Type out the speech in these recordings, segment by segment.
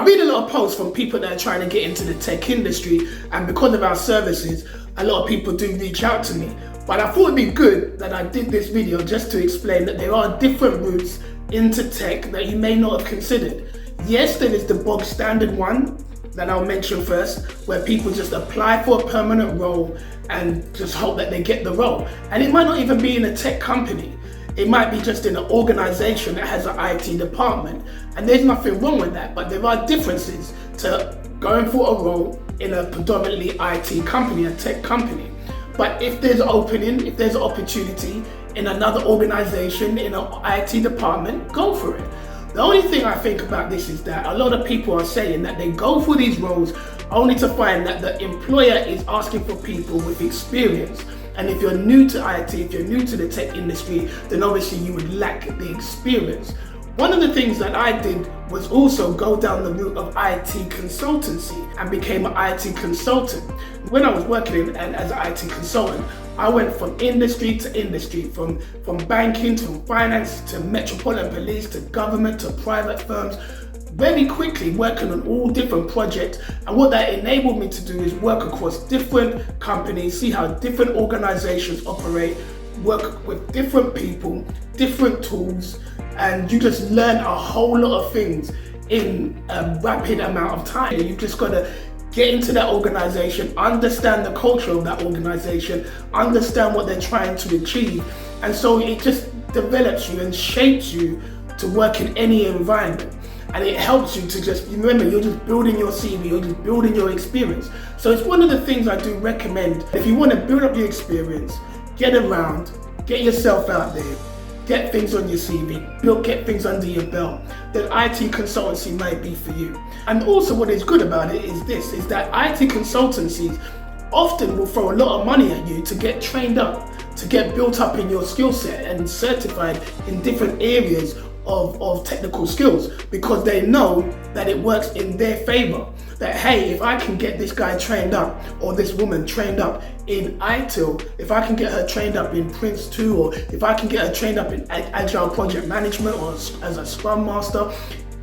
I read a lot of posts from people that are trying to get into the tech industry, and because of our services, a lot of people do reach out to me. But I thought it'd be good that I did this video just to explain that there are different routes into tech that you may not have considered. Yes, there is the bog standard one that I'll mention first, where people just apply for a permanent role and just hope that they get the role. And it might not even be in a tech company. It might be just in an organization that has an IT department. And there's nothing wrong with that, but there are differences to going for a role in a predominantly IT company, a tech company. But if there's an opening, if there's an opportunity in another organization, in an IT department, go for it. The only thing I think about this is that a lot of people are saying that they go for these roles only to find that the employer is asking for people with experience. And if you're new to IT, if you're new to the tech industry, then obviously you would lack the experience. One of the things that I did was also go down the route of IT consultancy and became an IT consultant. When I was working as an IT consultant, I went from industry to industry, from banking to finance to metropolitan police to government to private firms, very quickly working on all different projects. And what that enabled me to do is work across different companies, see how different organizations operate, work with different people, different tools, and you just learn a whole lot of things in a rapid amount of time. You just got to get into that organization, understand the culture of that organization, understand what they're trying to achieve. And so it just develops you and shapes you to work in any environment. And it helps you to just, remember, you're just building your CV, you're just building your experience. So it's one of the things I do recommend. If you want to build up your experience, get around, get yourself out there, get things on your CV, get things under your belt, then IT consultancy might be for you. And also what is good about it is this, is that IT consultancies often will throw a lot of money at you to get trained up, to get built up in your skill set and certified in different areas of technical skills, because they know that it works in their favor. That, hey, if I can get this guy trained up or this woman trained up in ITIL, if I can get her trained up in Prince 2, or if I can get her trained up in Agile Project Management or as a Scrum Master,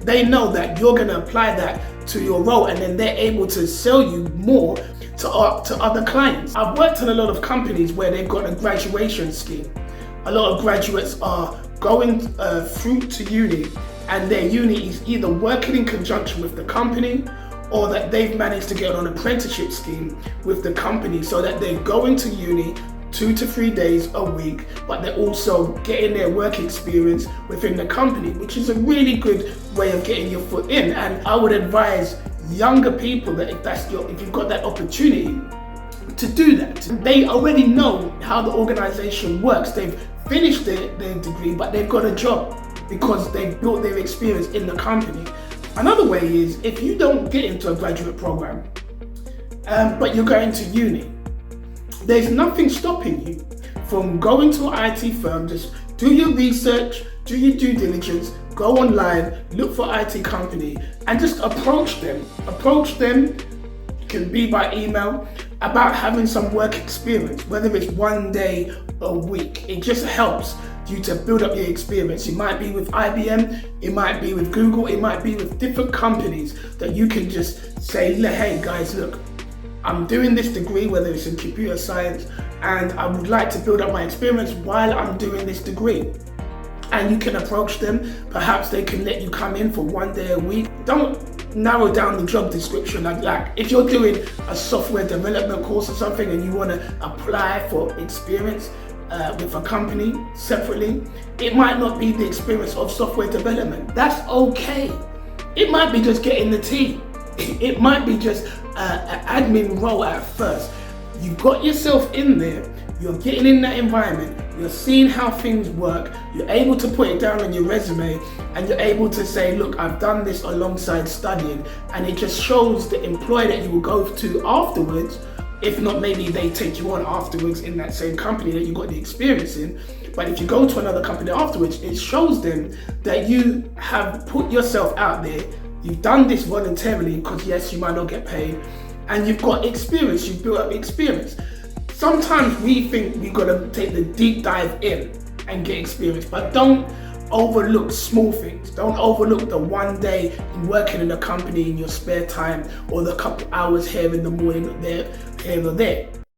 they know that you're going to apply that to your role, and then they're able to sell you more to other clients. I've worked in a lot of companies where they've got a graduation scheme. A lot of graduates are going through to uni, and their uni is either working in conjunction with the company, or that they've managed to get on an apprenticeship scheme with the company, so that they're going to uni 2 to 3 days a week, but they're also getting their work experience within the company, which is a really good way of getting your foot in. And I would advise younger people that if you've got that opportunity to do that. They already know how the organization works. They've finished their degree, but they've got a job because they've built their experience in the company. Another way is, if you don't get into a graduate program, but you're going to uni, there's nothing stopping you from going to an IT firm. Just do your research, do your due diligence, go online, look for IT company, and just approach them. It can be by email, about having some work experience, whether it's 1 day a week. It just helps you to build up your experience. It might be with IBM, it might be with Google, it might be with different companies that you can just say, hey guys, look, I'm doing this degree, whether it's in computer science, and I would like to build up my experience while I'm doing this degree. And you can approach them. Perhaps they can let you come in for 1 day a week. Don't narrow down the job description. Like if you're doing a software development course or something and you want to apply for experience with a company separately, it might not be the experience of software development. That's okay. It might be just getting the tea. It might be just an admin role at first. You've got yourself in there, you're getting in that environment, you're seeing how things work, you're able to put it down on your resume, and you're able to say, look, I've done this alongside studying, and it just shows the employer that you will go to afterwards. If not, maybe they take you on afterwards in that same company that you got the experience in. But if you go to another company afterwards, it shows them that you have put yourself out there. You've done this voluntarily, because yes, you might not get paid, and you've got experience, you've built up experience. Sometimes we think we've got to take the deep dive in and get experience, but don't overlook small things. Don't overlook the one day in working in a company in your spare time, or the couple hours here in the morning, here or there.